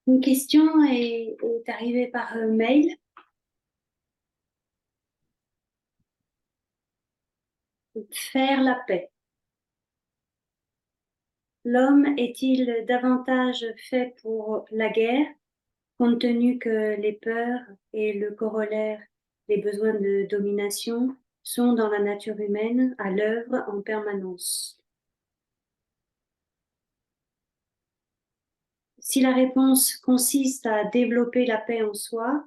Une question est arrivée par mail. Faire la paix. L'homme est-il davantage fait pour la guerre, compte tenu que les peurs et le corollaire, les besoins de domination, sont dans la nature humaine à l'œuvre en permanence? Si la réponse consiste à développer la paix en soi,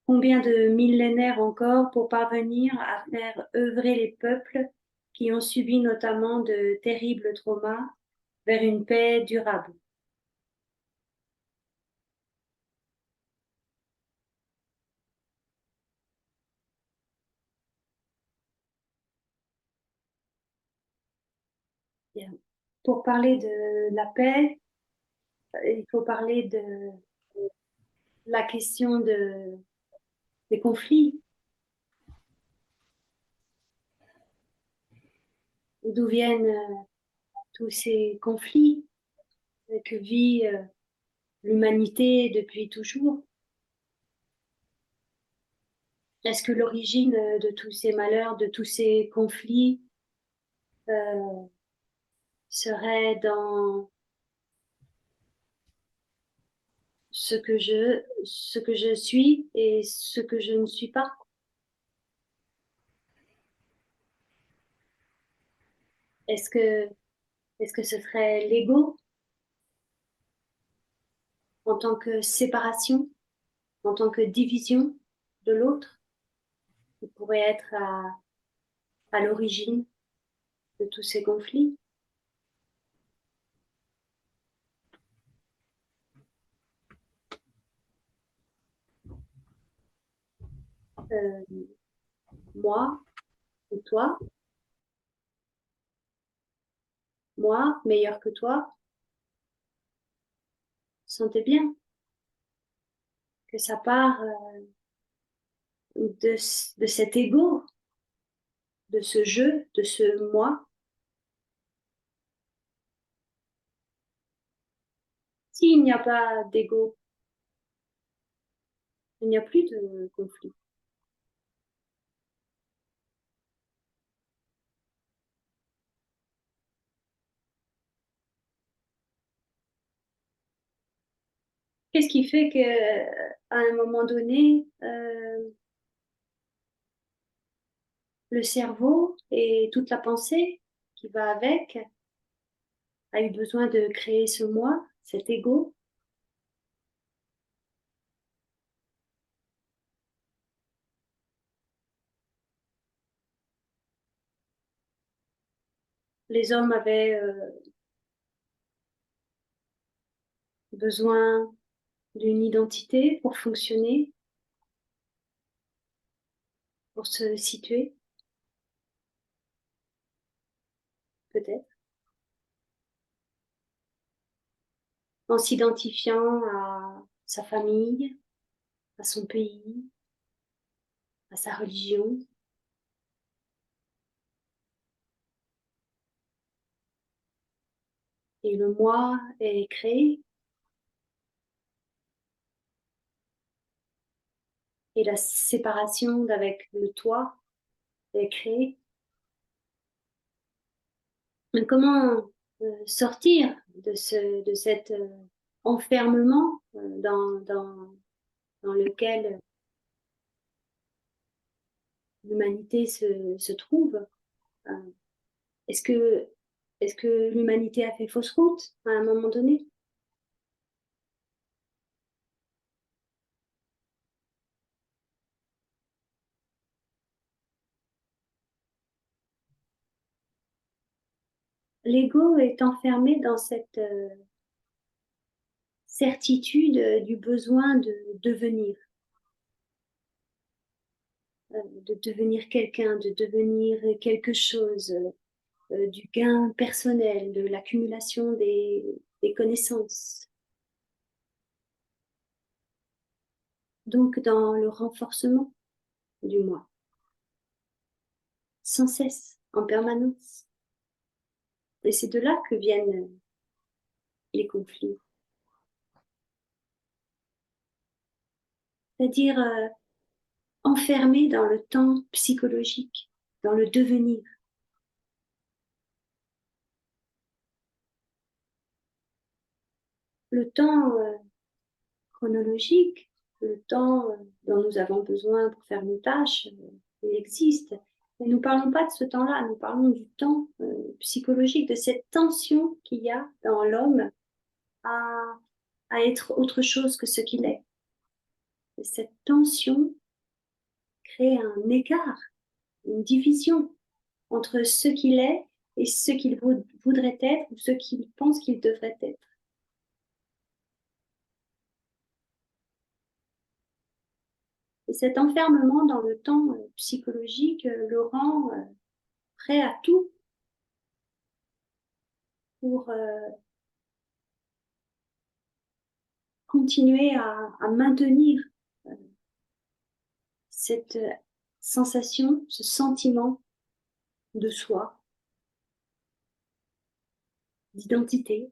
combien de millénaires encore pour parvenir à faire œuvrer les peuples qui ont subi notamment de terribles traumas vers une paix durable? Bien. Pour parler de la paix, il faut parler de la question des conflits, d'où viennent tous ces conflits que vit l'humanité depuis toujours. Est-ce que l'origine de tous ces malheurs, de tous ces conflits, euh, serait dans ce que je suis et ce que je ne suis pas? Est-ce que, est-ce que ce serait l'ego en tant que séparation, en tant que division de l'autre, qui pourrait être à l'origine de tous ces conflits? Euh, moi ou toi, moi meilleur que toi, sentez bien que ça part de cet ego, de ce jeu, de ce moi. S'il n'y a pas d'ego, il n'y a plus de conflit. Qu'est-ce qui fait que à un moment donné, le cerveau et toute la pensée qui va avec a eu besoin de créer ce moi, cet ego? Les hommes avaient besoin d'une identité pour fonctionner, pour se situer, peut-être, en s'identifiant à sa famille, à son pays, à sa religion. Et le moi est créé, et la séparation d'avec le toi est créée. Mais comment sortir de cet enfermement dans lequel l'humanité se trouve? Euh, Est-ce que, est-ce que l'humanité a fait fausse route à un moment donné? L'ego est enfermé dans cette certitude du besoin de devenir quelqu'un, de devenir quelque chose, du gain personnel, de l'accumulation des connaissances. Donc dans le renforcement du moi, sans cesse, en permanence. Et c'est de là que viennent les conflits. c'est-à-dire enfermé dans le temps psychologique, dans le devenir. Le temps chronologique, le temps dont nous avons besoin pour faire nos tâches, il existe. Mais nous ne parlons pas de ce temps-là, nous parlons du temps psychologique, de cette tension qu'il y a dans l'homme à, à être autre chose que ce qu'il est. Et cette tension crée un écart, une division entre ce qu'il est et ce qu'il voudrait être ou ce qu'il pense qu'il devrait être. Et cet enfermement dans le temps psychologique le rend prêt à tout pour continuer à maintenir euh, cette sensation, ce sentiment de soi, d'identité,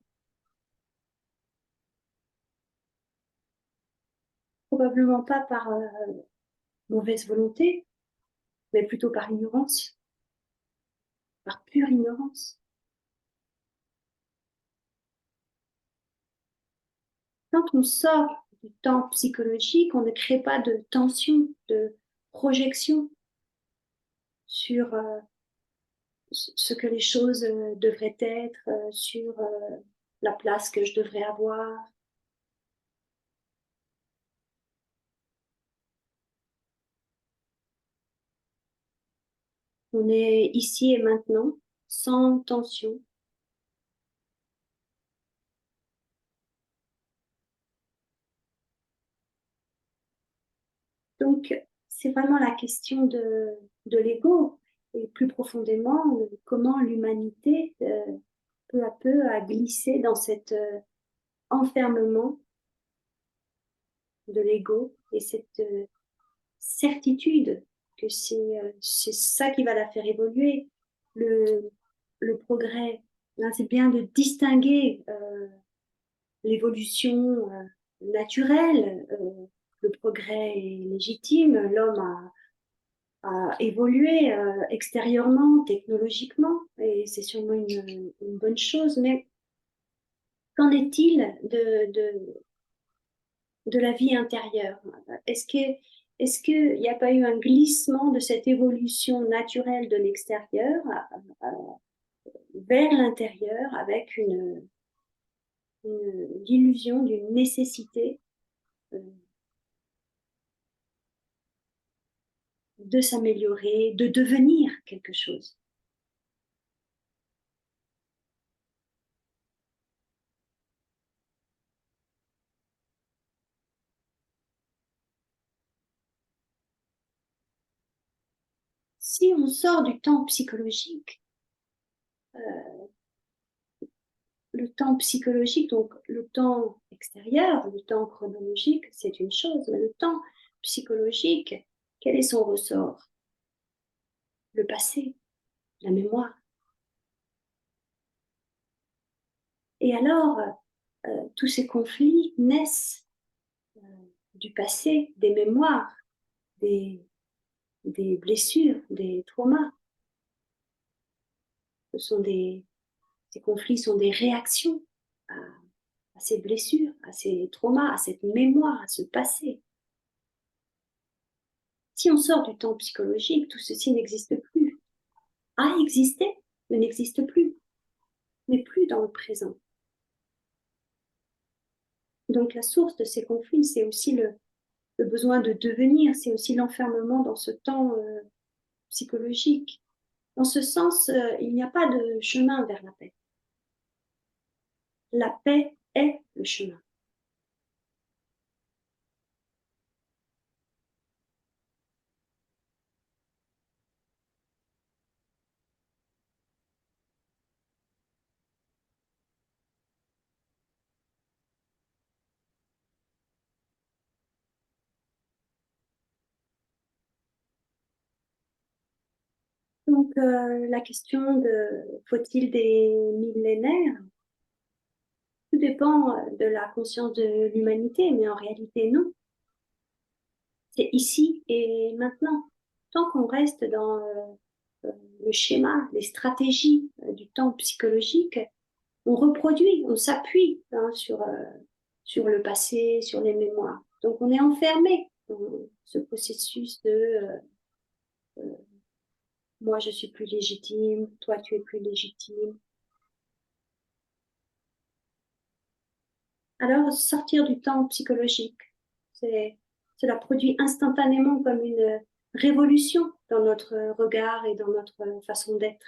probablement pas par mauvaise volonté, mais plutôt par ignorance, par pure ignorance. Quand on sort du temps psychologique, on ne crée pas de tension, de projection sur ce que les choses devraient être, sur la place que je devrais avoir. On est ici et maintenant, sans tension. Donc, c'est vraiment la question de l'ego et plus profondément, comment l'humanité, peu à peu, a glissé dans cet enfermement de l'ego et cette certitude que c'est ça qui va la faire évoluer, le, le progrès. Là, c'est bien de distinguer l'évolution naturelle, le progrès est légitime, l'homme a évolué extérieurement, technologiquement, et c'est sûrement une bonne chose, mais qu'en est-il de la vie intérieure? Est-ce qu'il n'y a pas eu un glissement de cette évolution naturelle de l'extérieur vers l'intérieur avec l'illusion d'une nécessité euh, de s'améliorer, de devenir quelque chose? Si on sort du temps psychologique, le temps psychologique, donc le temps extérieur, le temps chronologique, c'est une chose, mais le temps psychologique, quel est son ressort? Le passé, la mémoire. Et alors, tous ces conflits naissent euh, du passé, des mémoires, des, des blessures, des traumas. Ces conflits sont des réactions à ces blessures, à ces traumas, à cette mémoire, à ce passé. Si on sort du temps psychologique, tout ceci n'existe plus. A existé, mais n'existe plus, n'est plus dans le présent. Donc la source de ces conflits, c'est aussi le besoin de devenir, c'est aussi l'enfermement dans ce temps psychologique. Dans ce sens, il n'y a pas de chemin vers la paix. La paix est le chemin. Donc la question de faut-il des millénaires, tout dépend de la conscience de l'humanité, mais en réalité non. c'est ici et maintenant. Tant qu'on reste dans le schéma, les stratégies du temps psychologique, on reproduit, on s'appuie hein, sur le passé, sur les mémoires. Donc on est enfermé dans ce processus de moi je suis plus légitime, toi tu es plus légitime. Alors sortir du temps psychologique, c'est, cela produit instantanément comme une révolution dans notre regard et dans notre façon d'être.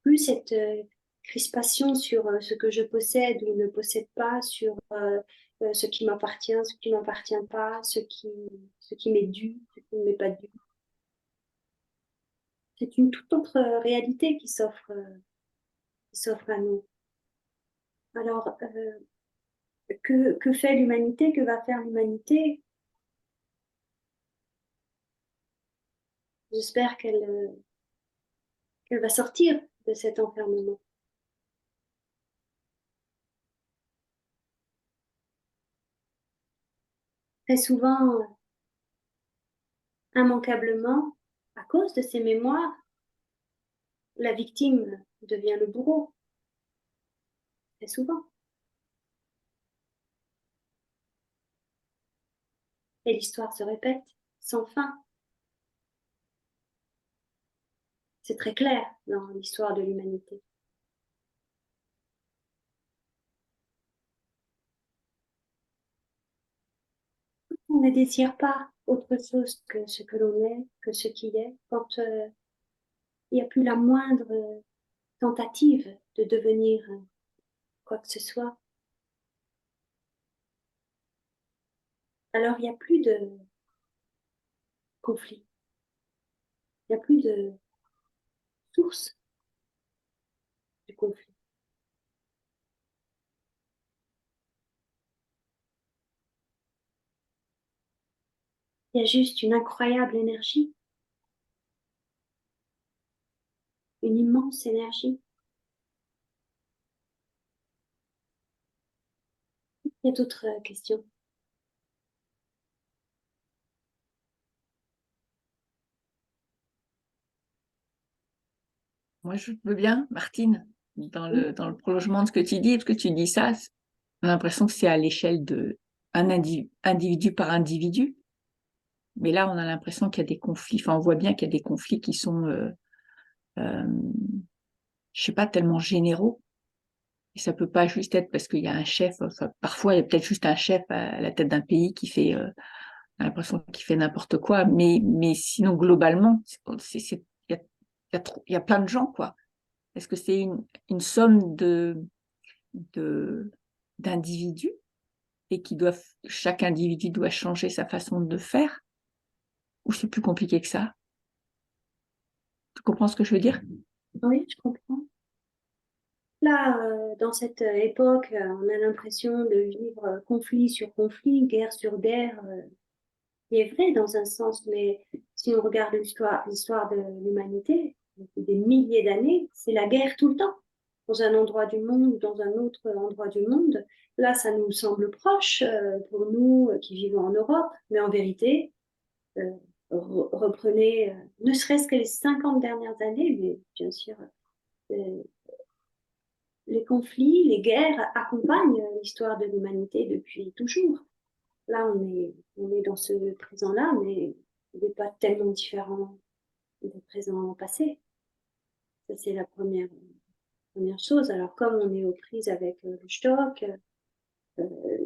Plus cette crispation sur ce que je possède ou ne possède pas, sur ce qui m'appartient, ce qui ne m'appartient pas, ce qui m'est dû, ce qui ne m'est pas dû. C'est une toute autre réalité qui s'offre à nous. Alors, que fait l'humanité? Que va faire l'humanité? J'espère qu'elle va sortir de cet enfermement. Très souvent, immanquablement, à cause de ces mémoires, la victime devient le bourreau, très souvent. Et l'histoire se répète sans fin. C'est très clair dans l'histoire de l'humanité. On ne désire pas autre chose que ce que l'on est, que ce qui est, quand il n'y a plus la moindre tentative de devenir quoi que ce soit. Alors il n'y a plus de conflit, il n'y a plus de source du conflit. Il y a juste une incroyable énergie, une immense énergie. Il y a d'autres questions. Moi, je veux bien, Martine, Oui, dans le prolongement de ce que tu dis, parce que tu dis ça, on a l'impression que c'est à l'échelle de individu par individu. Mais là, on a l'impression qu'il y a des conflits. Enfin, on voit bien qu'il y a des conflits qui sont, euh, je sais pas, tellement généraux. Et ça peut pas juste être parce qu'il y a un chef. Enfin, parfois, il y a peut-être juste un chef à la tête d'un pays qui fait, on a l'impression qu'il fait n'importe quoi. Mais sinon, globalement, il y a plein de gens, quoi. Est-ce que c'est une somme de, d'individus et chaque individu doit changer sa façon de faire? Ou c'est plus compliqué que ça? Tu comprends ce que je veux dire? oui, je comprends. Là, dans cette époque, on a l'impression de vivre conflit sur conflit, guerre sur guerre, qui est vrai dans un sens, mais si on regarde l'histoire de l'humanité, depuis des milliers d'années, c'est la guerre tout le temps, dans un endroit du monde ou dans un autre endroit du monde. Là, ça nous semble proche pour nous qui vivons en Europe, mais en vérité, euh, reprenez ne serait-ce que les 50 dernières années, mais bien sûr, euh, les conflits, les guerres accompagnent l'histoire de l'humanité depuis toujours. Là, on est dans ce présent-là, mais il n'est pas tellement différent des présents passés. Ça, c'est la première chose. Alors, comme on est aux prises avec le choc,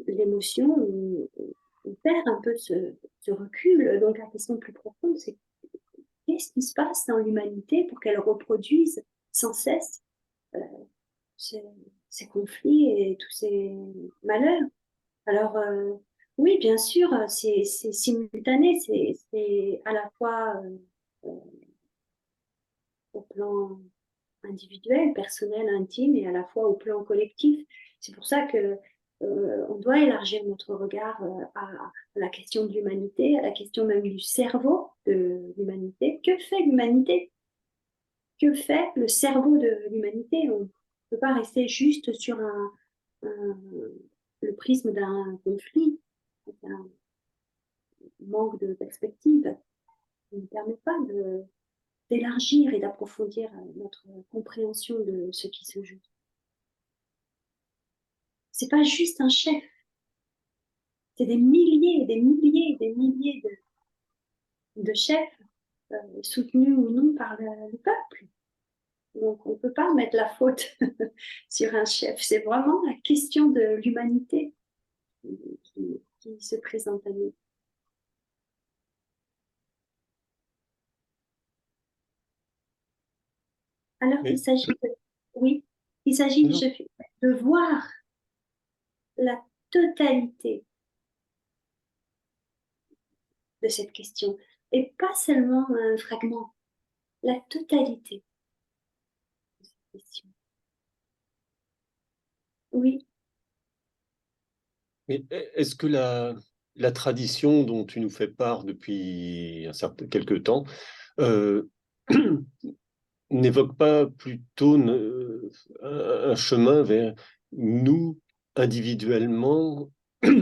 l'émotion, on perd un peu ce recul. Donc, la question plus profonde, c'est qu'est-ce qui se passe dans l'humanité pour qu'elle reproduise sans cesse euh, ces, ces conflits et tous ces malheurs? Alors, oui, bien sûr, c'est simultané, c'est à la fois euh, au plan individuel, personnel, intime, et à la fois au plan collectif. C'est pour ça que on doit élargir notre regard à la question de l'humanité, à la question même du cerveau de l'humanité. Que fait l'humanité? Que fait le cerveau de l'humanité? On ne peut pas rester juste sur le prisme d'un conflit. C'est un manque de perspective qui ne permet pas d'élargir et d'approfondir notre compréhension de ce qui se joue. C'est pas juste un chef, c'est des milliers et des milliers et des milliers de chefs soutenus ou non par le peuple. Donc on ne peut pas mettre la faute sur un chef. C'est vraiment la question de l'humanité qui se présente à nous. Alors Mais il s'agit de, oui, il s'agit non, de voir la totalité de cette question et pas seulement un fragment, la totalité de cette question. Oui, mais est-ce que la tradition dont tu nous fais part depuis quelque temps n'évoque pas plutôt un chemin vers nous, individuellement, alors,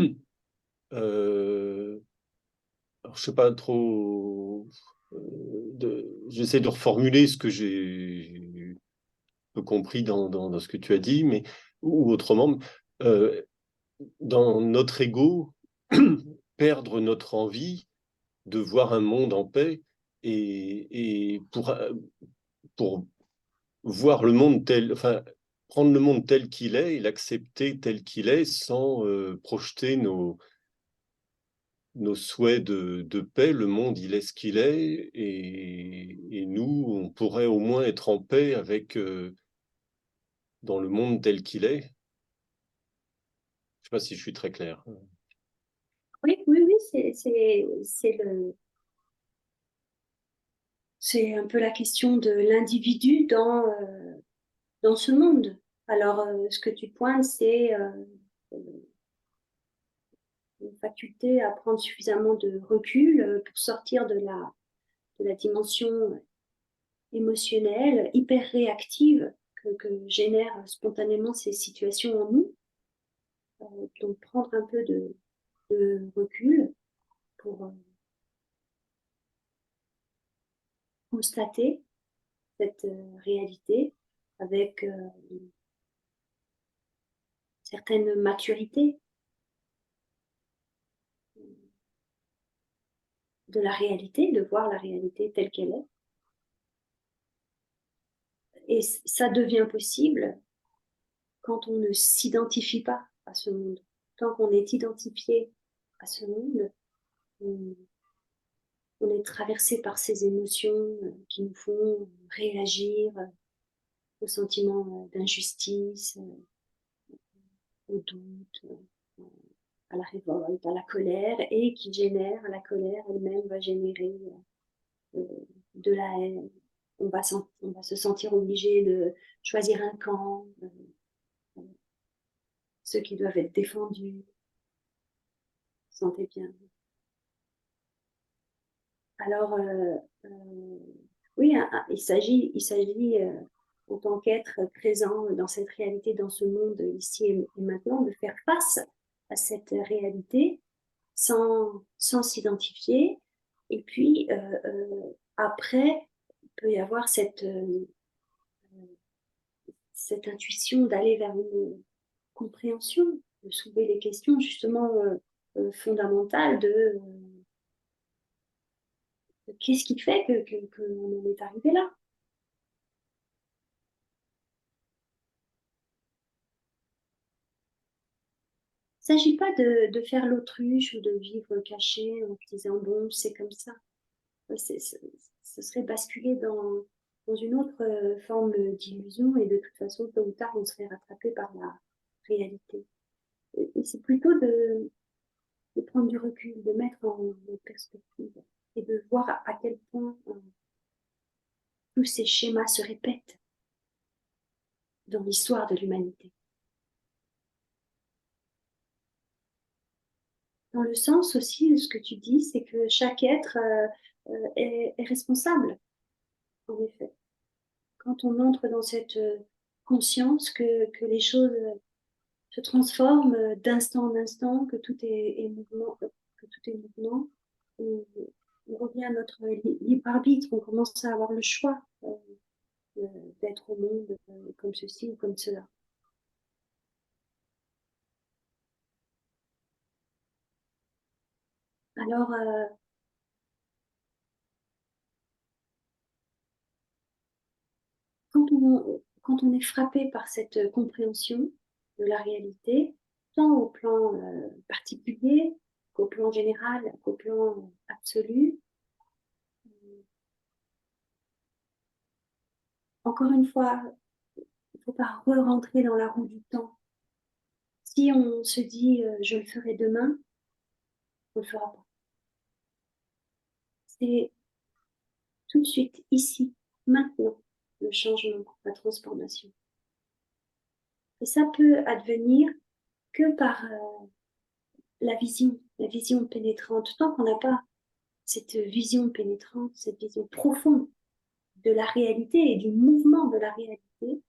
je sais pas trop, j'essaie de reformuler ce que j'ai compris dans ce que tu as dit, mais ou autrement, euh, dans notre ego, perdre notre envie de voir un monde en paix et pour voir le monde enfin, prendre le monde tel qu'il est et l'accepter tel qu'il est sans projeter nos souhaits de paix. Le monde, il est ce qu'il est et nous, on pourrait au moins être en paix avec dans le monde tel qu'il est. Je sais pas si je suis très clair. oui, oui, oui, c'est un peu la question de l'individu dans ce monde. Alors, ce que tu pointes, c'est une faculté à prendre suffisamment de recul pour sortir de la dimension émotionnelle, hyper réactive que génèrent spontanément ces situations en nous. Donc, prendre un peu de recul pour constater cette réalité avec une certaine maturité de la réalité, de voir la réalité telle qu'elle est. Et ça devient possible quand on ne s'identifie pas à ce monde. Tant qu'on est identifié à ce monde, on est traversé par ces émotions qui nous font réagir au sentiment d'injustice, au doute, à la révolte, à la colère, et qui génère, la colère elle-même va générer de la haine. On va se sentir obligé de choisir un camp, ceux qui doivent être défendus. Sentez bien. Alors, oui, il s'agit en tant qu'être présent dans cette réalité, dans ce monde ici et maintenant, de faire face à cette réalité sans s'identifier. Et puis, après, il peut y avoir cette intuition d'aller vers une compréhension, de soulever les questions justement fondamentales de qu'est-ce qui fait qu'on en est arrivé là. Il ne s'agit pas de faire l'autruche ou de vivre caché en disant bon, c'est comme ça. Ce serait basculer dans une autre forme d'illusion et de toute façon, tôt ou tard, on serait rattrapé par la réalité. Et c'est plutôt de prendre du recul, de mettre en perspective et de voir à quel point tous ces schémas se répètent dans l'histoire de l'humanité. Dans le sens aussi de ce que tu dis, c'est que chaque être est responsable, en effet. Quand on entre dans cette conscience que les choses se transforme d'instant en instant, que tout est mouvement, que tout est mouvement. On revient à notre libre arbitre, on commence à avoir le choix d'être au monde comme ceci ou comme cela. Alors, quand on est frappé par cette compréhension de la réalité, tant au plan particulier qu'au plan général, qu'au plan absolu, encore une fois, il ne faut pas re-rentrer dans la roue du temps. Si on se dit je le ferai demain, on ne le fera pas. C'est tout de suite, ici, maintenant, le changement, la transformation. Et ça peut advenir que par la vision pénétrante. Tant qu'on n'a pas cette vision pénétrante, cette vision profonde de la réalité et du mouvement de la réalité,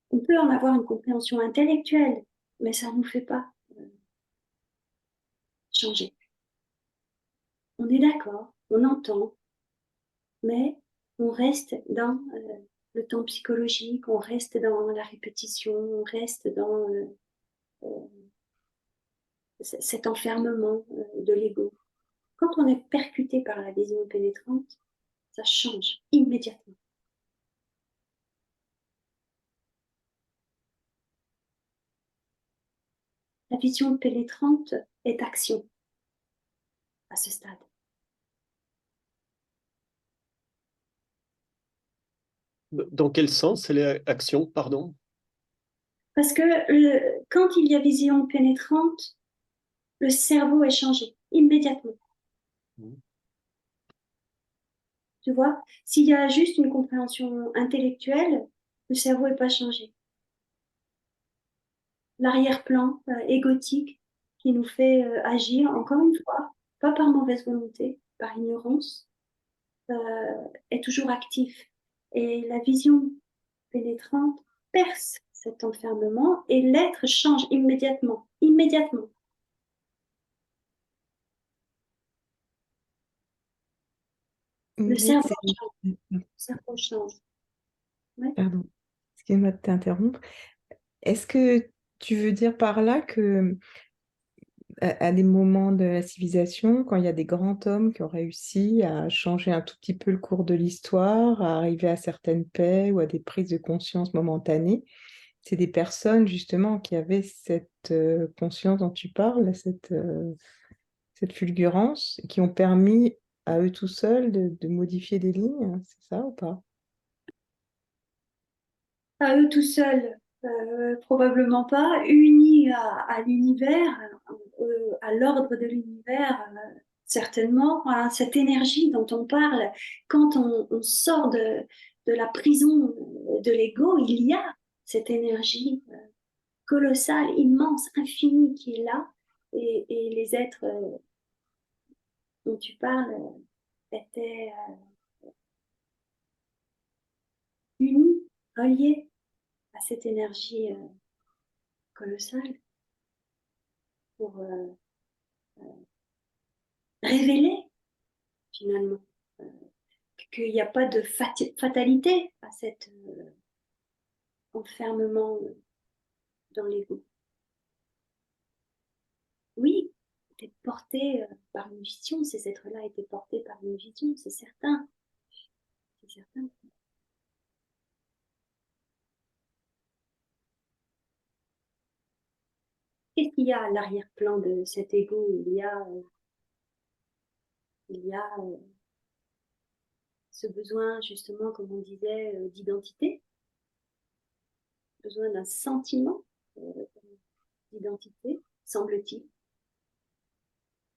on peut en avoir une compréhension intellectuelle, mais ça ne nous fait pas changer. On est d'accord, on entend, mais on reste dans le temps psychologique, on reste dans la répétition, on reste dans cet enfermement de l'ego. Quand on est percuté par la vision pénétrante, ça change immédiatement. La vision pénétrante est action à ce stade. Dans quel sens elle est action, pardon? Parce que quand il y a vision pénétrante, le cerveau est changé immédiatement. Tu vois, s'il y a juste une compréhension intellectuelle, le cerveau n'est pas changé. L'arrière-plan égotique qui nous fait agir, encore une fois, pas par mauvaise volonté, par ignorance, est toujours actif. Et la vision pénétrante perce cet enfermement et l'être change immédiatement. Immédiatement. Le Oui, cerveau change. Le cerveau change. Ouais. pardon, excuse-moi de t'interrompre. Est-ce que tu veux dire par là que à des moments de la civilisation, quand il y a des grands hommes qui ont réussi à changer un tout petit peu le cours de l'histoire, à arriver à certaines paix ou à des prises de conscience momentanées, c'est des personnes justement qui avaient cette conscience dont tu parles, cette fulgurance, qui ont permis à eux tout seuls de modifier des lignes, c'est ça ou pas? À eux tout seuls, probablement pas, unis à l'univers, à l'ordre de l'univers, certainement. Voilà, cette énergie dont on parle, quand on sort de la prison de l'ego, il y a cette énergie colossale, immense, infinie qui est là. Et les êtres dont tu parles étaient unis, reliés à cette énergie colossale pour révéler finalement qu'il n'y a pas de fatalité à cet enfermement dans l'ego. Oui, était porté par une vision, ces êtres-là étaient portés par une vision, c'est certain. C'est certain. Qu'est-ce qu'il y a à l'arrière-plan de cet ego? Il y a ce besoin, justement, comme on disait, d'identité, besoin d'un sentiment d'identité, semble-t-il.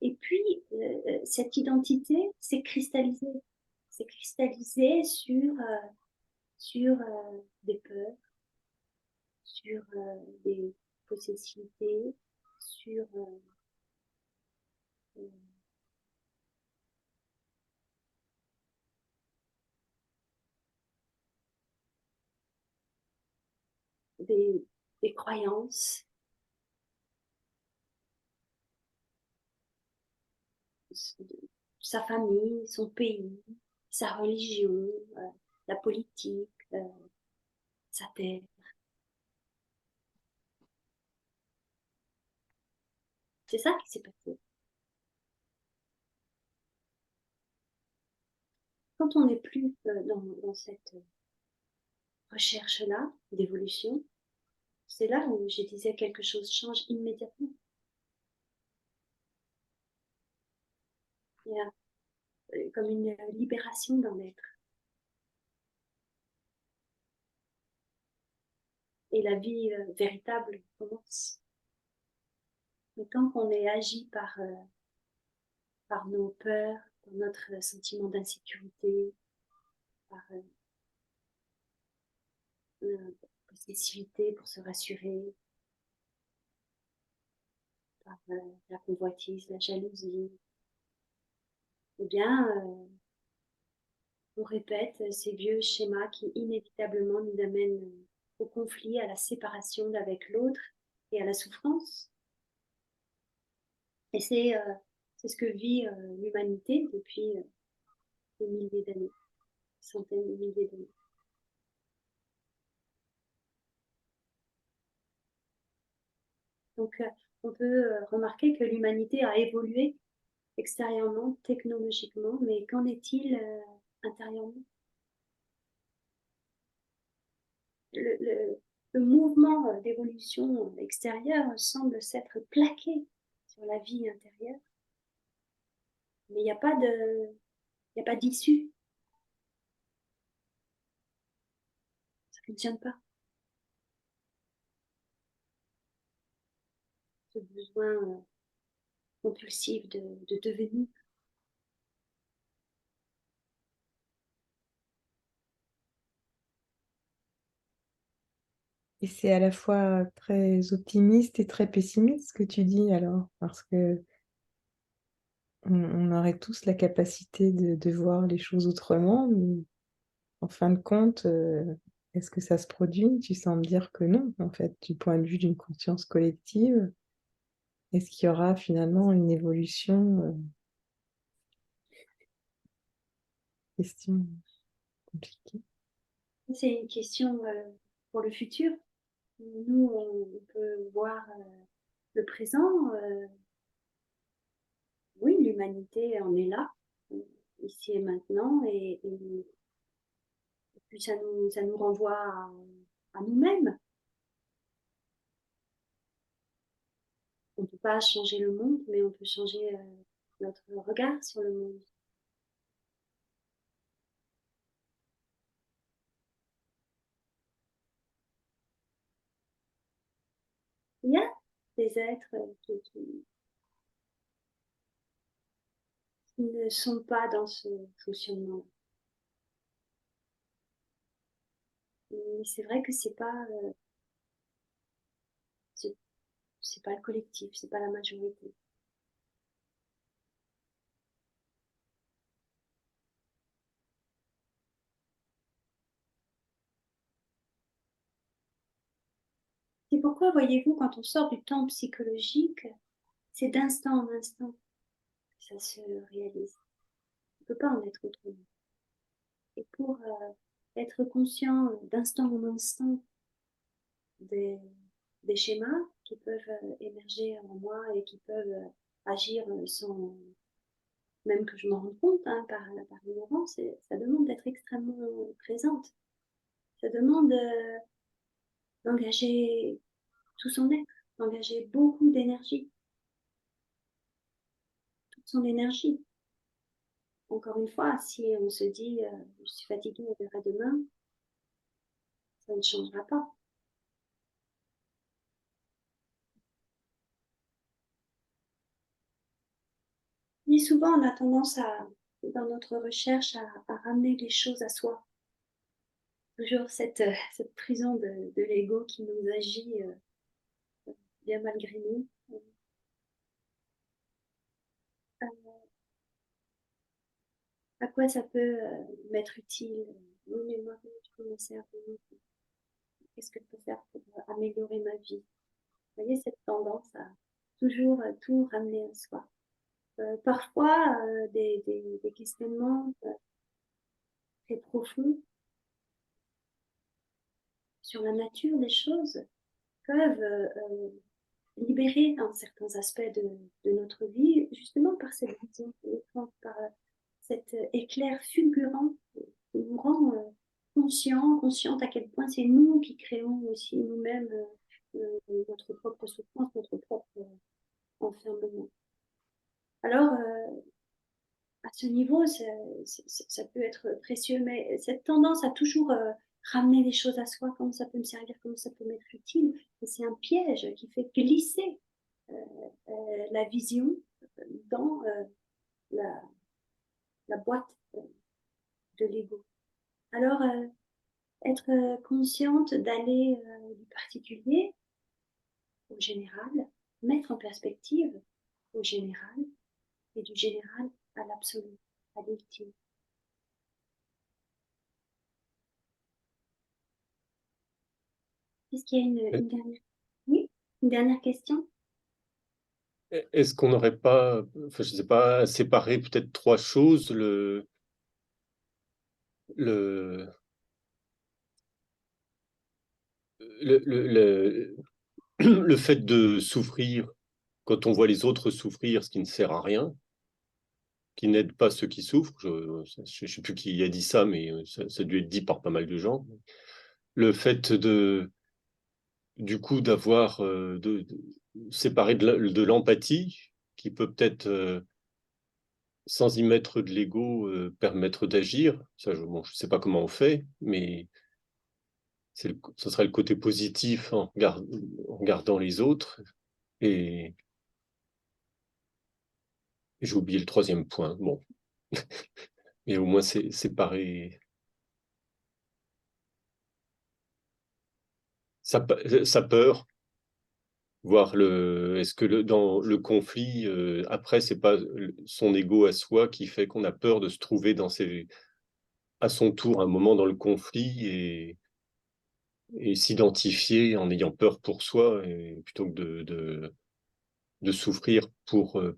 Et puis, cette identité s'est cristallisée. C'est cristallisé sur des peurs, sur des possessivités, sur des, des croyances, sa famille, son pays, sa religion, la politique, sa terre. C'est ça qui s'est passé. Quand on n'est plus dans cette recherche-là d'évolution, c'est là où je disais quelque chose change immédiatement. Il y a comme une libération dans l'être. Et la vie véritable commence. Mais tant qu'on est agi par nos peurs, par notre sentiment d'insécurité, par possessivité pour se rassurer, par la convoitise, la jalousie, eh bien, on répète ces vieux schémas qui inévitablement nous amènent au conflit, à la séparation d'avec l'autre et à la souffrance. Et c'est ce que vit l'humanité depuis des milliers d'années, centaines de milliers d'années. Donc, on peut remarquer que l'humanité a évolué extérieurement, technologiquement, mais qu'en est-il intérieurement? Le mouvement d'évolution extérieure semble s'être plaqué sur la vie intérieure, mais il n'y a pas d'issue. Ça ne fonctionne pas. Ce besoin compulsif de devenir. Et c'est à la fois très optimiste et très pessimiste ce que tu dis alors, parce que on aurait tous la capacité de voir les choses autrement, mais en fin de compte, est-ce que ça se produit? Tu sembles dire que non, en fait, du point de vue d'une conscience collective. Est-ce qu'il y aura finalement une évolution? Question compliquée. C'est une question pour le futur. Nous, on peut voir le présent. Oui, l'humanité en est là, ici et maintenant, et puis ça nous renvoie à nous-mêmes. On ne peut pas changer le monde, mais on peut changer notre regard sur le monde. Il y a des êtres qui ne sont pas dans ce fonctionnement. Mais c'est vrai que c'est pas le collectif, c'est pas la majorité. C'est pourquoi, voyez-vous, quand on sort du temps psychologique, c'est d'instant en instant que ça se réalise. On ne peut pas en être autrement. Et pour être conscient d'instant en instant des, des schémas qui peuvent émerger en moi et qui peuvent agir sans même que je m'en rende compte par l'ignorance, ça demande d'être extrêmement présente. Ça demande d'engager tout son être, d'engager beaucoup d'énergie, toute son énergie. Encore une fois, si on se dit je suis fatiguée, on verra demain, ça ne changera pas. Mais souvent, on a tendance dans notre recherche à ramener les choses à soi. Toujours cette prison de l'ego qui nous agit bien malgré nous. À quoi ça peut m'être utile? Oui, mais moi, je peux m'en servir. qu'est-ce que je peux faire pour améliorer ma vie? Vous voyez, cette tendance à toujours tout ramener à soi. Parfois, des questionnements très profonds sur la nature des choses peuvent libérer dans certains aspects de notre vie, justement par cette vision, par cet éclair fulgurant qui nous rend consciente à quel point c'est nous qui créons aussi nous-mêmes notre propre souffrance, notre propre enfermement. Alors, à ce niveau, ça peut être précieux, mais cette tendance à toujours ramener les choses à soi, comment ça peut me servir, comment ça peut m'être utile, c'est un piège qui fait glisser la vision dans la boîte de l'ego. Alors, être consciente d'aller du particulier au général, mettre en perspective au général, et du général à l'absolu, à l'ultime. Est-ce qu'il y a une dernière... Oui, une dernière question? Est-ce qu'on n'aurait pas, enfin, je sais pas, séparé peut-être trois choses, le, le, le, le fait de souffrir quand on voit les autres souffrir, ce qui ne sert à rien, qui n'aide pas ceux qui souffrent. Je ne sais plus qui a dit ça, mais ça a dû être dit par pas mal de gens. Le fait du coup, d'avoir séparé de l'empathie, qui peut peut-être, sans y mettre de l'ego, permettre d'agir. Ça, je ne sais pas comment on fait, mais ce serait le côté positif en regardant les autres. Et j'ai oublié le troisième point. Bon, mais au moins c'est séparé. Sa peur, voir est-ce que dans le conflit, après, c'est pas son ego à soi qui fait qu'on a peur de se trouver à son tour un moment dans le conflit et s'identifier en ayant peur pour soi, plutôt que de souffrir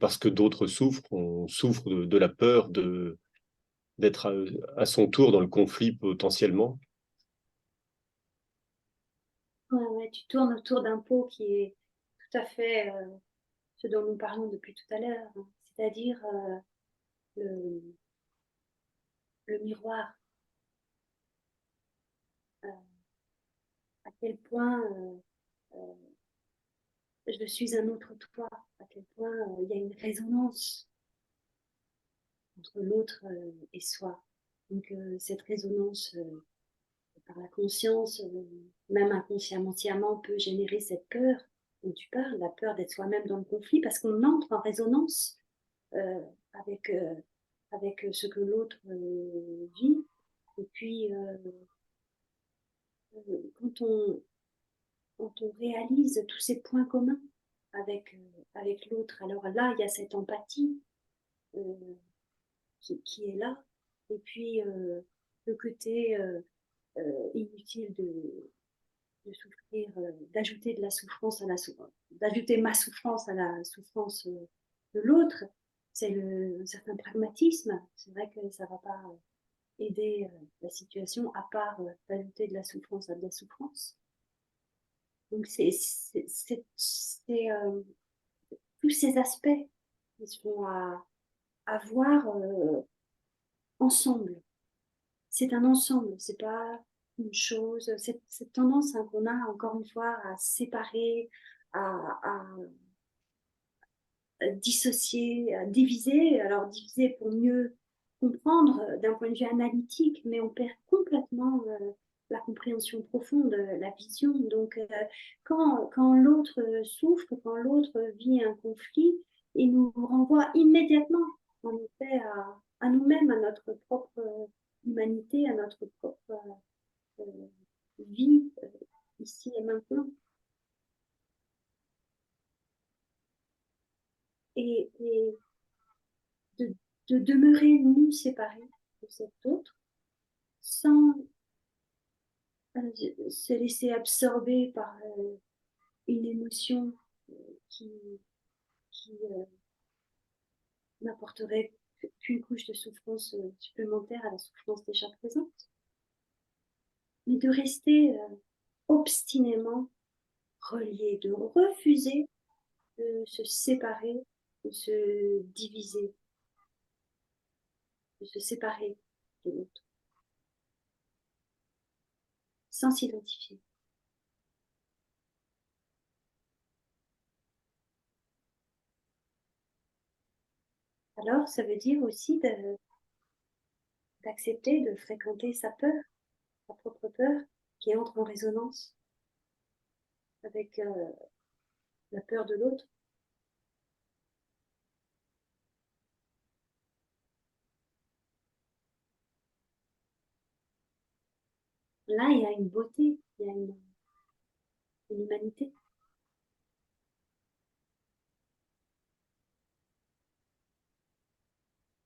parce que d'autres souffrent, on souffre de la peur d'être à son tour dans le conflit potentiellement. Ouais, tu tournes autour d'un pot qui est tout à fait ce dont nous parlons depuis tout à l'heure, hein, c'est-à-dire le, le miroir. À quel point je suis un autre toi, à quel point il y a une résonance entre l'autre et soi. Donc cette résonance par la conscience, même inconsciemment, peut générer cette peur dont tu parles, la peur d'être soi-même dans le conflit, parce qu'on entre en résonance euh, avec, euh, avec ce que l'autre vit. Et puis, quand on réalise tous ces points communs avec l'autre, alors là, il y a cette empathie euh, qui est là. Et puis, le côté inutile de souffrir, d'ajouter de la souffrance à la souffrance, d'ajouter ma souffrance à la souffrance de l'autre, c'est un certain pragmatisme. C'est vrai que ça ne va pas aider la situation à part d'ajouter de la souffrance à de la souffrance. Donc tous ces aspects qui sont à voir ensemble. C'est un ensemble, c'est pas une chose. Cette tendance hein, qu'on a encore une fois à séparer, à dissocier, à diviser. Alors diviser pour mieux comprendre d'un point de vue analytique, mais on perd complètement la compréhension profonde, la vision. Donc quand l'autre souffre, quand l'autre vit un conflit, il nous renvoie immédiatement en effet à nous-mêmes, à notre propre humanité, à notre propre vie ici et maintenant. Et de demeurer nous séparés de cet autre sans se laisser absorber par une émotion qui, qui n'apporterait qu'une couche de souffrance supplémentaire à la souffrance déjà présente, mais de rester obstinément relié, de refuser de se séparer, de se diviser, de se séparer de l'autre, sans s'identifier. Alors, ça veut dire aussi d'accepter de fréquenter sa peur, sa propre peur, qui entre en résonance avec la peur de l'autre. Là, il y a une beauté, il y a une humanité.